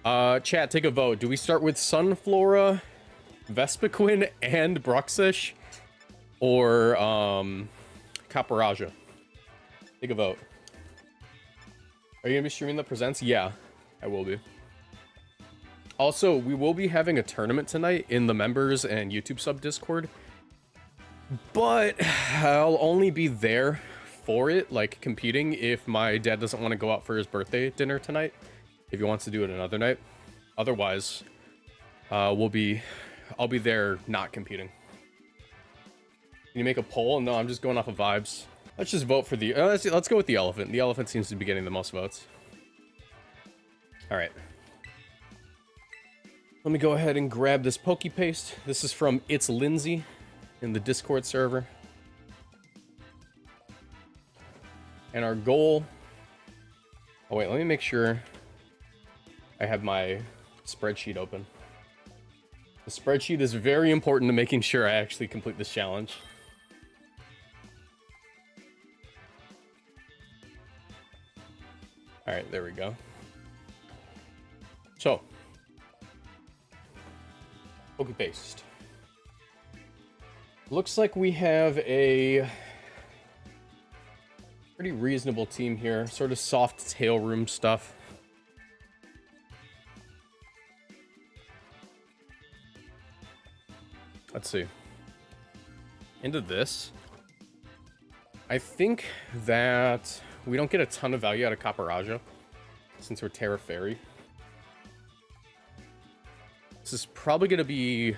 Chat, take a vote. Do we start with Sunflora, Vespiquen, and Bruxish? Or, COPPERAJAH? Take a vote. Are you gonna be streaming the presents? Yeah, I will be. Also, we will be having a tournament tonight in the members and YouTube sub Discord. But I'll only be there for it, like competing, if my dad doesn't want to go out for his birthday dinner tonight. If he wants to do it another night. Otherwise, I'll be there not competing. Can you make a poll? No, I'm just going off of vibes. Let's just vote for the... let's go with the elephant. The elephant seems to be getting the most votes. Alright. Let me go ahead and grab this Poke Paste. This is from ItsLindsey in the Discord server. And our goal... Oh wait, let me make sure I have my spreadsheet open. The spreadsheet is very important to making sure I actually complete this challenge. Alright, there we go. So, Poke Paste. Looks like we have a pretty reasonable team here. Sort of soft tail room stuff. Let's see. Into this. I think that we don't get a ton of value out of COPPERAJAH since we're Terra Fairy. This is probably going to be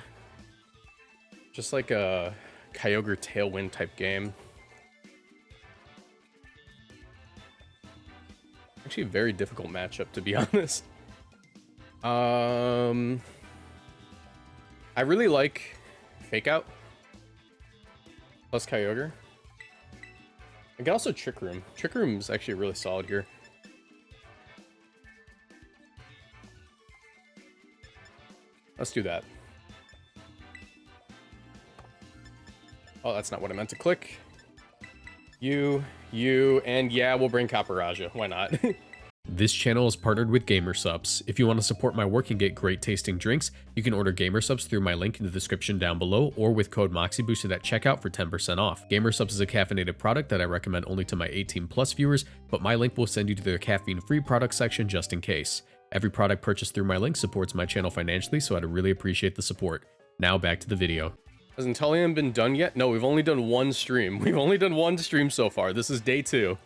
just like a Kyogre Tailwind type game. Actually a very difficult matchup, to be honest. I really like Fake Out plus Kyogre. I can also Trick Room. Trick Room is actually really solid here. Let's do that. Oh, that's not what I meant to click. You, and yeah, we'll bring COPPERAJAH. Why not? This channel is partnered with Gamersupps. If you want to support my work and get great tasting drinks, you can order Gamersupps through my link in the description down below or with code Moxie boosted at checkout for 10% off. Gamersupps is a caffeinated product that I recommend only to my 18+ viewers, but my link will send you to their caffeine-free product section just in case. Every product purchased through my link supports my channel financially, so I'd really appreciate the support. Now back to the video. Has Inteleon been done yet? No, we've only done one stream. We've only done one stream so far. This is day 2.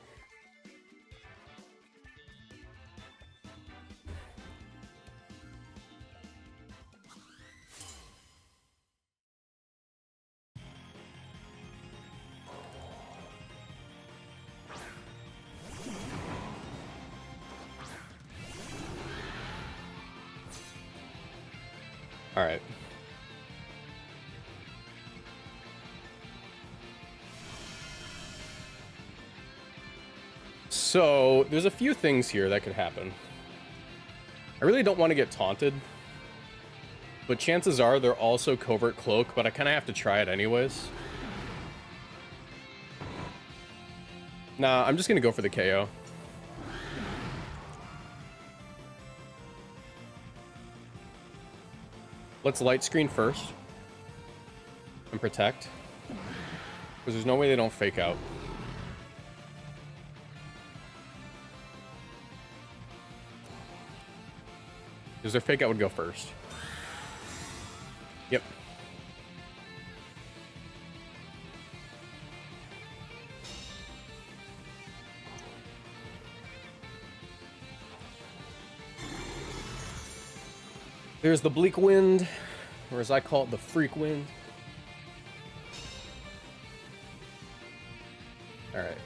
All right. So, there's a few things here that could happen. I really don't want to get taunted, but chances are they're also Covert Cloak, but I kind of have to try it anyways. Nah, I'm just going to go for the KO. Let's light screen first and protect, because there's no way they don't Fake Out. Because their Fake Out would go first. Yep. There's the Bleak Wind, or as I call it, the Freak Wind. Alright.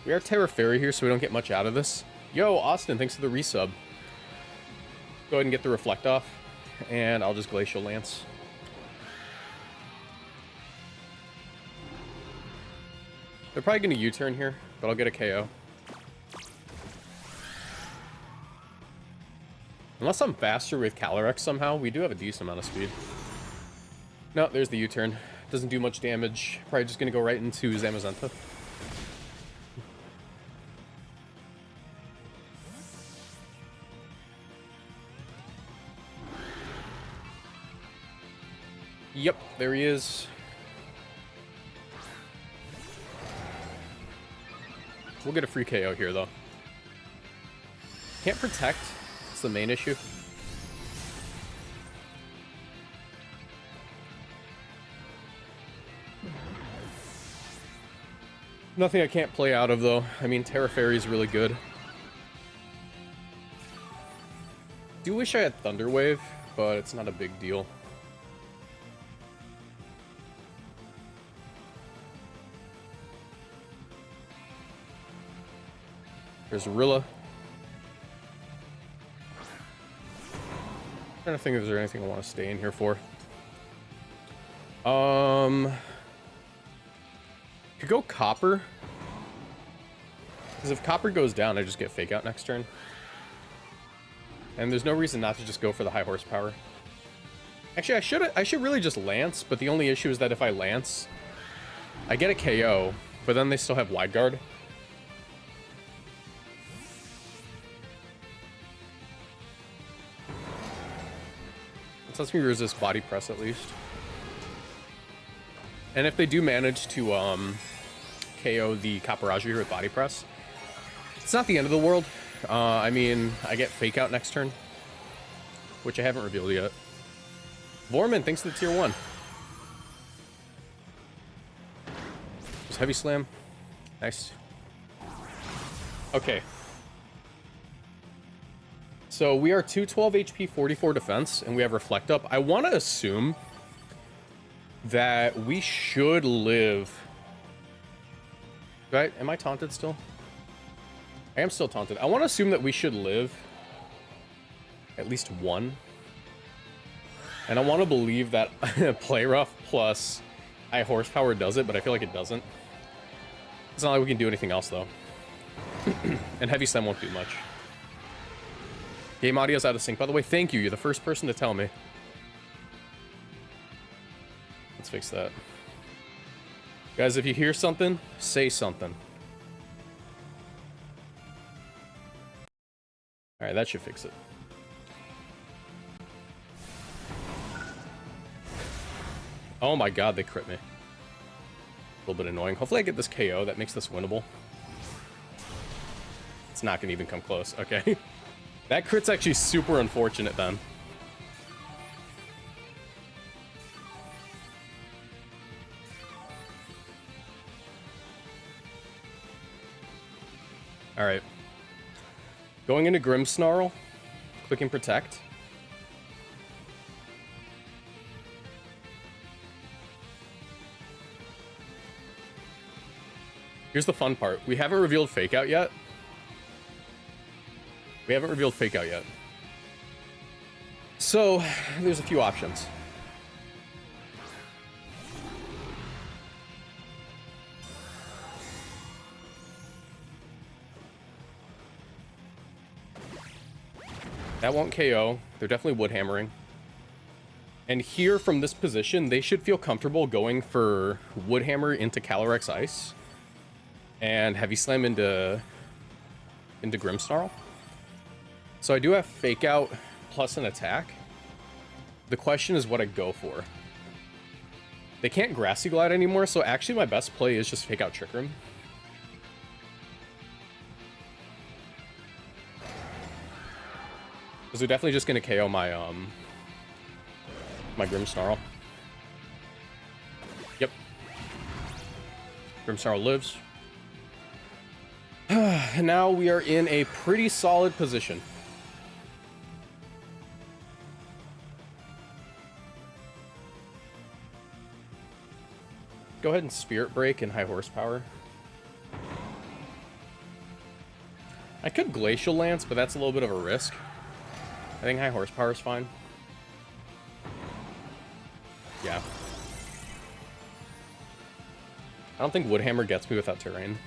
We are Terra Fairy here, so we don't get much out of this. Yo, Austin, thanks for the resub. Go ahead and get the Reflect off, and I'll just Glacial Lance. They're probably going to U-turn here, but I'll get a KO. Unless I'm faster with Calyrex somehow, we do have a decent amount of speed. No, there's the U-turn. Doesn't do much damage. Probably just going to go right into Zamazenta. Yep, there he is. We'll get a free KO here, though. Can't protect. That's the main issue. Nothing I can't play out of, though. I mean, Terra Fairy is really good. Do wish I had Thunder Wave, but it's not a big deal. There's Rilla. Trying to think if there's anything I want to stay in here for. Could go Copper. Because if Copper goes down, I just get Fake Out next turn. And there's no reason not to just go for the high horsepower. Actually, I should really just Lance, but the only issue is that if I Lance, I get a KO, but then they still have Wide Guard. It lets me resist Body Press at least. And if they do manage to KO the COPPERAJAH here with Body Press, it's not the end of the world. I mean, I get Fake Out next turn, which I haven't revealed yet. Vorman, thanks to the tier 1. Just Heavy Slam. Nice. Okay. So we are 212 HP, 44 defense, and we have Reflect Up. I want to assume that we should live. Right? Am I taunted still? I am still taunted. I want to assume that we should live at least one. And I want to believe that Play Rough plus High Horsepower does it, but I feel like it doesn't. It's not like we can do anything else, though. And Heavy Slam won't do much. Game audio's out of sync, by the way. Thank you. You're the first person to tell me. Let's fix that. Guys, if you hear something, say something. Alright, that should fix it. Oh my god, they crit me. A little bit annoying. Hopefully I get this KO. That makes this winnable. It's not going to even come close. Okay. That crit's actually super unfortunate then. Alright. Going into Grimmsnarl. Clicking Protect. Here's the fun part. We haven't revealed Fake Out yet. We haven't revealed Fake Out yet. So, there's a few options. That won't KO. They're definitely wood hammering. And here from this position, they should feel comfortable going for wood hammer into Calyrex Ice and Heavy Slam into Grimmsnarl. So I do have Fake Out plus an attack. The question is what I go for. They can't Grassy Glide anymore, so actually my best play is just Fake Out Trick Room. Because they're definitely just going to KO my my Grimmsnarl. Yep. Grimmsnarl lives. And now we are in a pretty solid position. Go ahead and Spirit Break and High Horsepower. I could Glacial Lance, but that's a little bit of a risk. I think High Horsepower is fine. Yeah. I don't think Woodhammer gets me without terrain.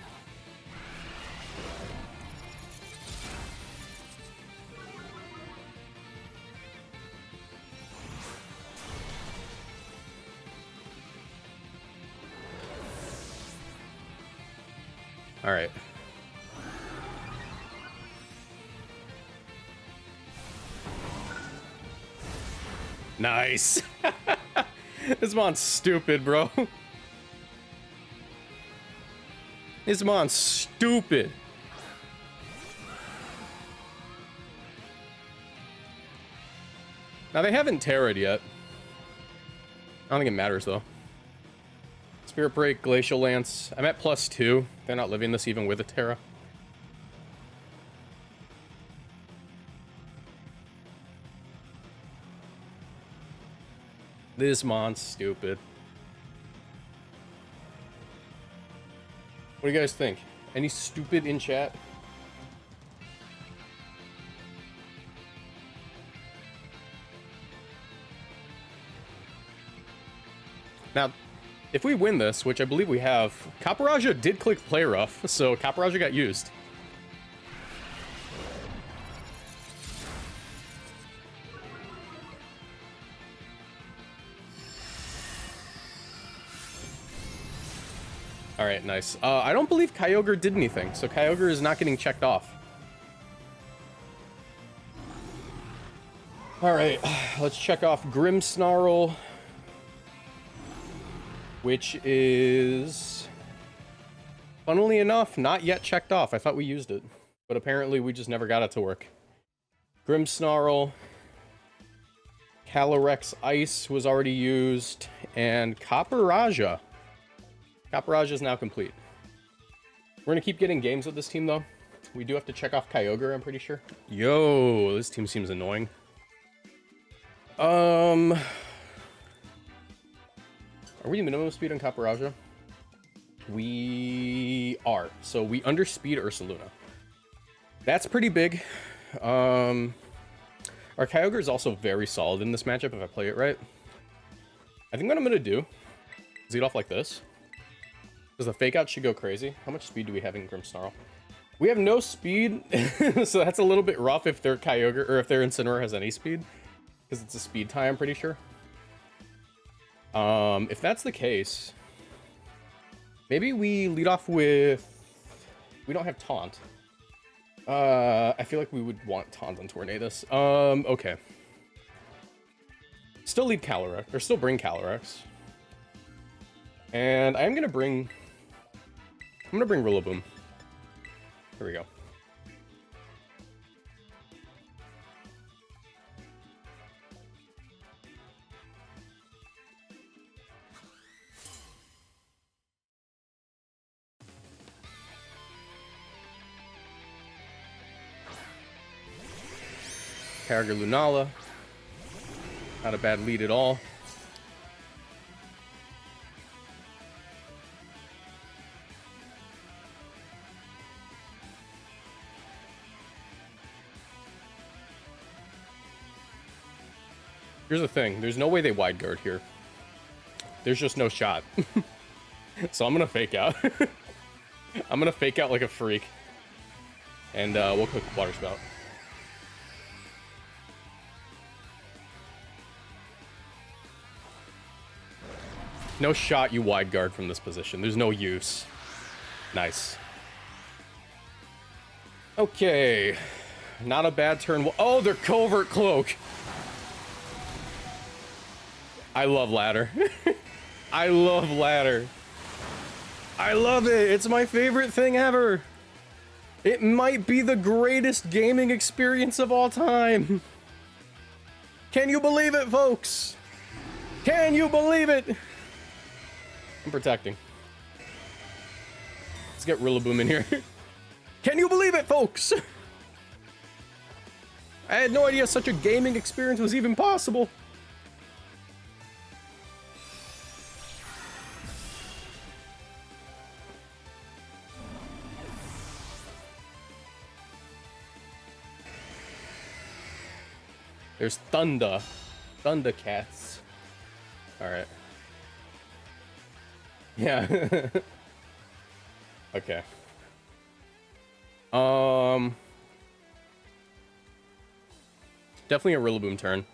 All right. Nice. This mon's stupid, bro. This mon's stupid. Now, they haven't terra'd yet. I don't think it matters, though. Spirit Break, Glacial Lance. I'm at +2. They're not living this even with a Terra. This mon's stupid. What do you guys think? Any stupid in chat? Now, if we win this, which I believe we have, COPPERAJAH did click play rough, so COPPERAJAH got used. All right, nice. I don't believe Kyogre did anything, so Kyogre is not getting checked off. All right, let's check off Grimmsnarl, which is, funnily enough, not yet checked off. I thought we used it, but apparently we just never got it to work. Grimmsnarl, Calyrex Ice was already used, and COPPERAJAH. COPPERAJAH is now complete. We're gonna keep getting games with this team, though. We do have to check off Kyogre, I'm pretty sure. Yo, this team seems annoying. Are we minimum speed on COPPERAJAH? We are. So we underspeed Ursaluna. That's pretty big. Our Kyogre is also very solid in this matchup if I play it right. I think what I'm gonna do is lead off like this. Because the fake out should go crazy. How much speed do we have in Grimmsnarl? We have no speed, so that's a little bit rough if their Kyogre, or if their Incineroar has any speed. Because it's a speed tie, I'm pretty sure. If that's the case, maybe we lead off with... We don't have Taunt. I feel like we would want Taunt on Tornadus. Okay. Still lead Calyrex, or still bring Calyrex. And I'm gonna bring Rillaboom. Here we go. Kyogre Lunala. Not a bad lead at all. Here's the thing, there's no way they wide guard here. There's just no shot. So I'm gonna fake out. I'm gonna fake out like a freak. And we'll cook Water Spout. No shot you wide guard from this position. There's no use. Nice. Okay. Not a bad turn. Oh, they're Covert Cloak. I love ladder. I love ladder. I love it. It's my favorite thing ever. It might be the greatest gaming experience of all time. Can you believe it, folks? Can you believe it? I'm protecting. Let's get Rillaboom in here. Can you believe it, folks? I had no idea such a gaming experience was even possible. There's Thunder. Thundercats. Alright. Yeah. Okay. Definitely a Rillaboom turn.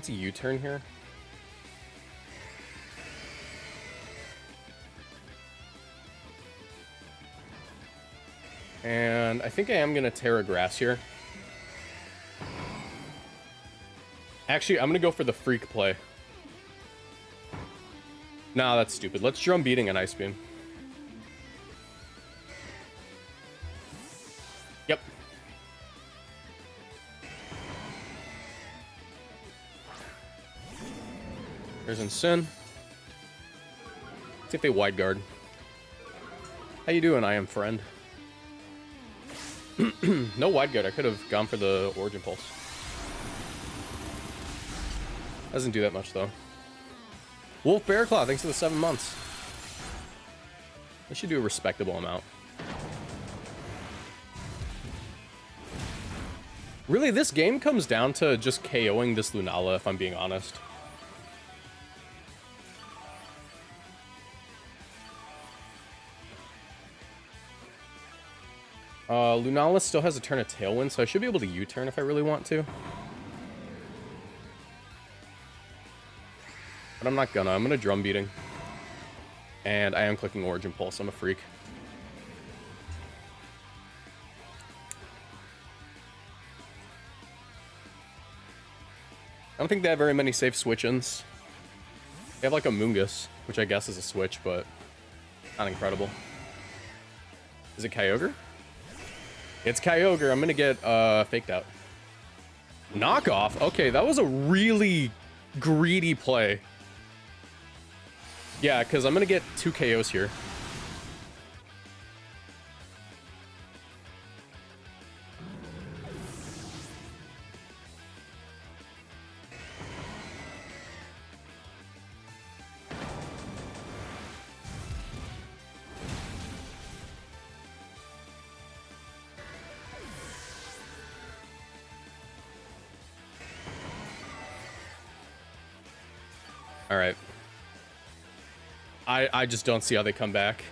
chance of U-turn here. And I think I am going to Terra Grass here. Actually, I'm going to go for the Freak play. Nah, that's stupid. Let's Drum Beating an Ice Beam. Yep. There's Incin. Let's see if they Wide Guard. How you doing, I am friend? No Wide Guard. I could have gone for the Origin Pulse. Doesn't do that much, though. Wolf Bear Claw, thanks for the 7 months. I should do a respectable amount. Really, this game comes down to just KOing this Lunala, if I'm being honest. Lunala still has a turn of Tailwind, so I should be able to U-turn if I really want to. But I'm not gonna. I'm gonna Drum Beating. And I am clicking Origin Pulse. I'm a freak. I don't think they have very many safe switch-ins. They have like a Moongus, which I guess is a switch, but not incredible. Is it Kyogre? It's Kyogre. I'm gonna get faked out. Knockoff? Okay, that was a really greedy play. Yeah, because I'm gonna get 2 KOs here. All right. I just don't see how they come back.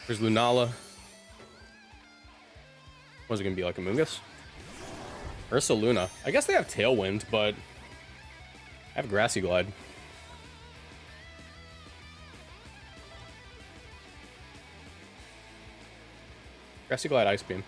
There's Lunala. Was it gonna be like a Moongus? Ursa Luna. I guess they have Tailwind, but I have Grassy Glide. Grassy Glide Ice Beam.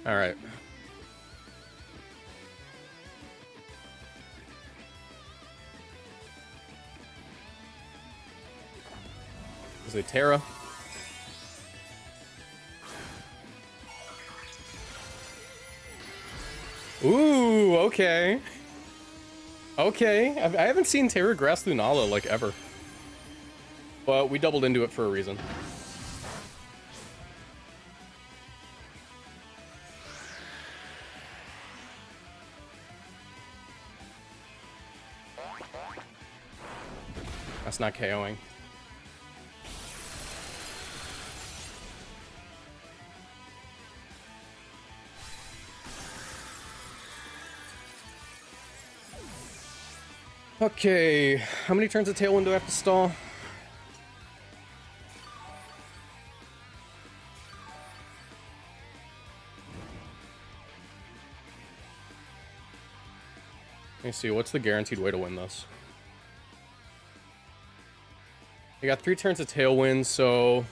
All right. Is it Terra? Ooh, okay. Okay, I haven't seen Terra Grass Lunala, like, ever. But we doubled into it for a reason. That's not KOing. Okay, how many turns of Tailwind do I have to stall? Let me see, what's the guaranteed way to win this? I got 3 turns of Tailwind, so...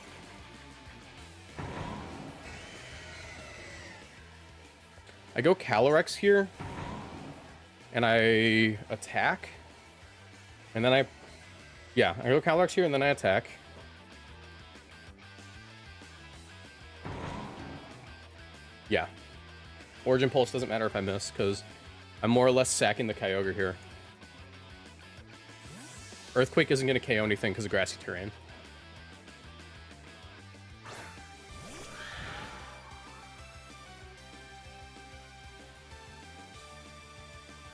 I go Calyrex here, and I attack, and then I go Calyrex here, and then I attack. Yeah. Origin Pulse doesn't matter if I miss, because I'm more or less sacking the Kyogre here. Earthquake isn't going to KO anything because of grassy terrain.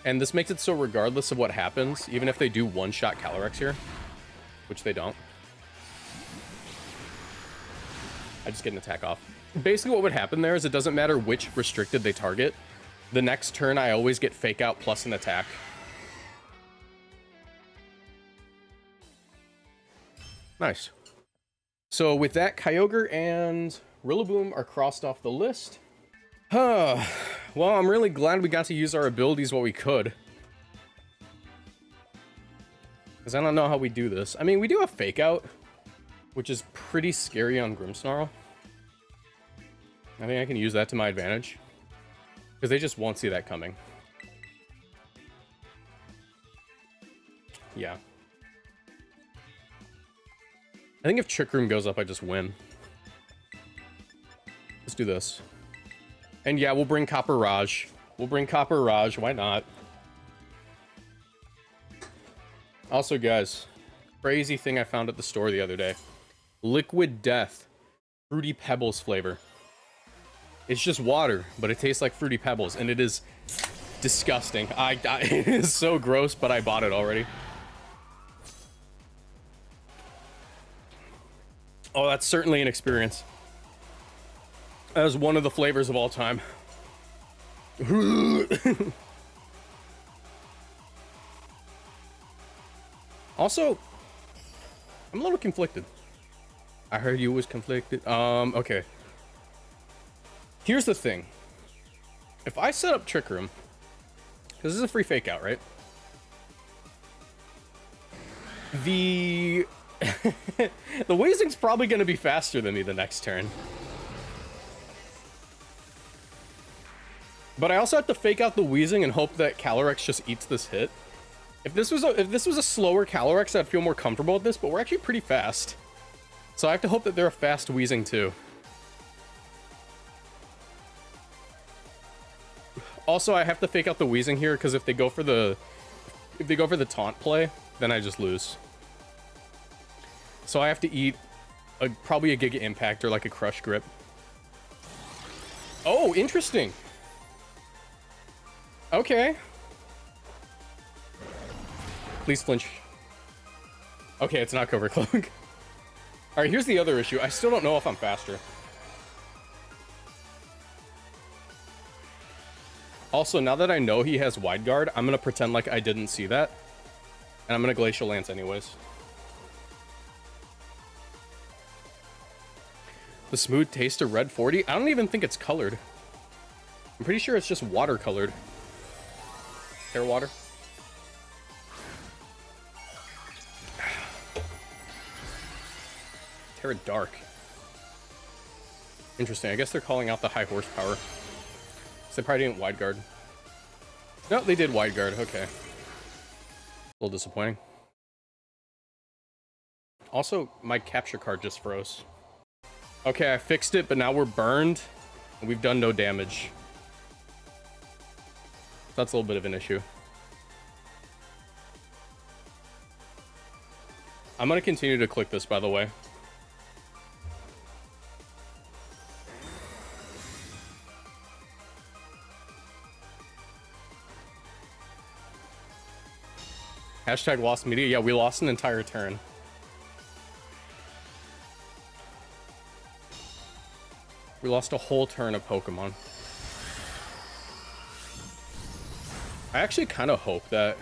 And this makes it so regardless of what happens, even if they do one-shot Calyrex here, which they don't, I just get an attack off. Basically what would happen there is it doesn't matter which restricted they target. The next turn, I always get Fake Out plus an attack. Nice. So with that, Kyogre and Rillaboom are crossed off the list. Well, I'm really glad we got to use our abilities while we could. Because I don't know how we do this. I mean, we do have Fake Out, which is pretty scary on Grimmsnarl. I think I can use that to my advantage. Because they just won't see that coming. Yeah. I think if Trick Room goes up, I just win. Let's do this. And yeah, we'll bring COPPERAJAH. We'll bring COPPERAJAH. Why not? Also, guys, crazy thing I found at the store the other day. Liquid Death. Fruity Pebbles flavor. It's just water, but it tastes like Fruity Pebbles, and it is disgusting. It is so gross, but I bought it already. Oh, that's certainly an experience. That is one of the flavors of all time. Also, I'm a little conflicted. I heard you was conflicted. Okay. Here's the thing. If I set up Trick Room, because this is a free Fake Out, right? The Weezing's probably going to be faster than me the next turn. But I also have to Fake Out the Weezing and hope that Calyrex just eats this hit. If this was a slower Calyrex, I'd feel more comfortable with this, but we're actually pretty fast. So I have to hope that they're a fast Weezing too. Also, I have to Fake Out the Weezing here because if they go for the taunt play, then I just lose. So I have to eat probably a Giga Impact or like a Crush Grip. Oh, interesting. Okay. Please flinch. Okay, it's not Cover Cloak. Alright, here's the other issue. I still don't know if I'm faster. Also, now that I know he has Wide Guard, I'm gonna pretend like I didn't see that. And I'm gonna Glacial Lance anyways. The smooth taste of Red 40? I don't even think it's colored. I'm pretty sure it's just watercolored. Hair water. Terra Dark. Interesting. I guess they're calling out the high horsepower. So they probably didn't Wide Guard. No, they did Wide Guard. Okay. A little disappointing. Also, my capture card just froze. Okay, I fixed it, but now we're burned. And we've done no damage. That's a little bit of an issue. I'm going to continue to click this, by the way. Hashtag lost media. Yeah, we lost an entire turn. We lost a whole turn of Pokemon. I actually kind of hope that...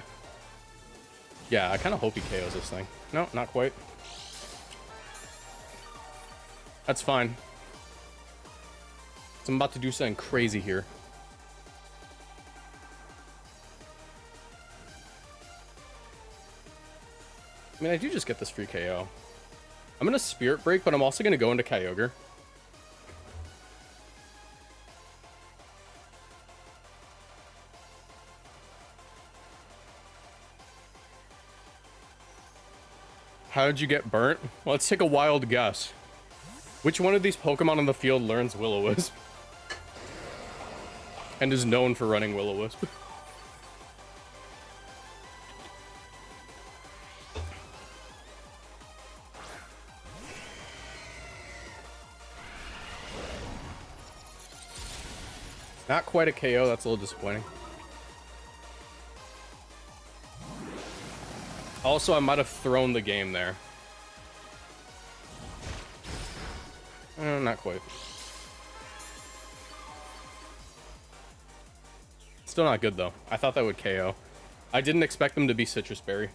Yeah, I kind of hope he KOs this thing. No, not quite. That's fine. So I'm about to do something crazy here. I mean, I do just get this free KO. I'm going to Spirit Break, but I'm also going to go into Kyogre. How did you get burnt? Well, let's take a wild guess. Which one of these Pokemon on the field learns Will-O-Wisp? And is known for running Will-O-Wisp? Not quite a KO, that's a little disappointing. Also, I might have thrown the game there. Not quite. Still not good, though. I thought that would KO. I didn't expect them to be Citrus Berry.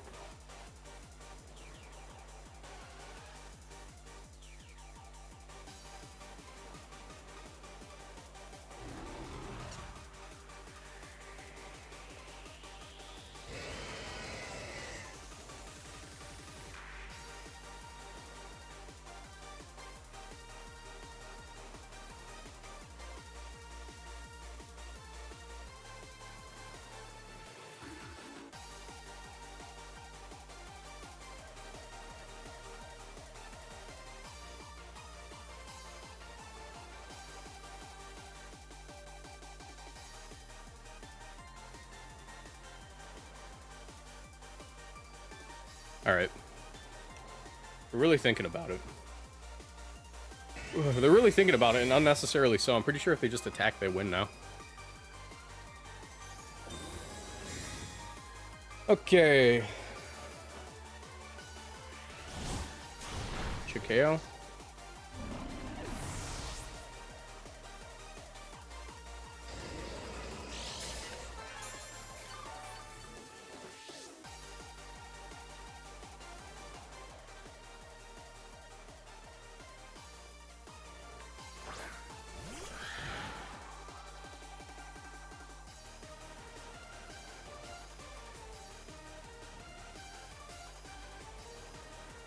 Alright. They're really thinking about it. They're really thinking about it, and unnecessarily so. I'm pretty sure if they just attack, they win now. Okay. Chikeo.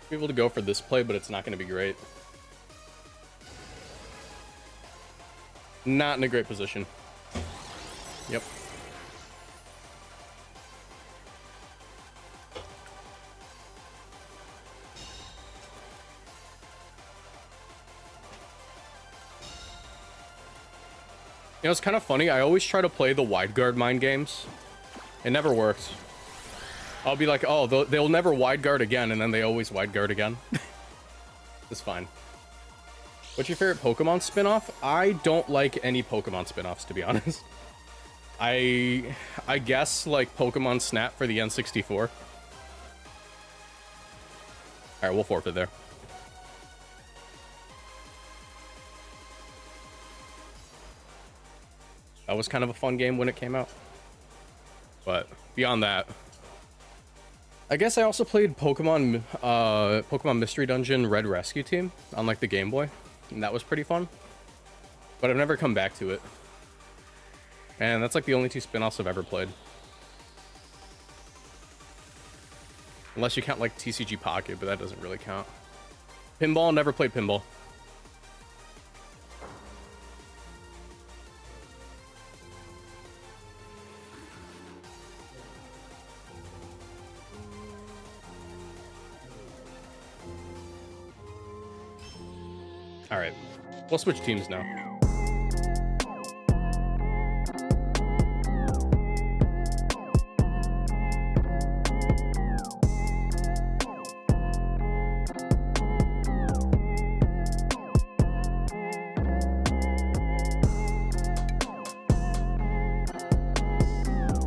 Be able to go for this play, but it's not going to be great. Not in a great position. Yep. You know, it's kind of funny. I always try to play the wide guard mind games. It never works. I'll be like, oh, they'll never wide guard again, and then they always wide guard again. It's fine. What's your favorite Pokemon spin-off? I don't like any Pokemon spin-offs, to be honest. I guess, like, Pokemon Snap for the N64. Alright, we'll forfeit there. That was kind of a fun game when it came out. But beyond that, I guess I also played Pokemon Mystery Dungeon Red Rescue Team on like the Game Boy, and that was pretty fun. But I've never come back to it. And that's like the only two spin-offs I've ever played. Unless you count like TCG Pocket, but that doesn't really count. Pinball, never played pinball. All right, we'll switch teams now.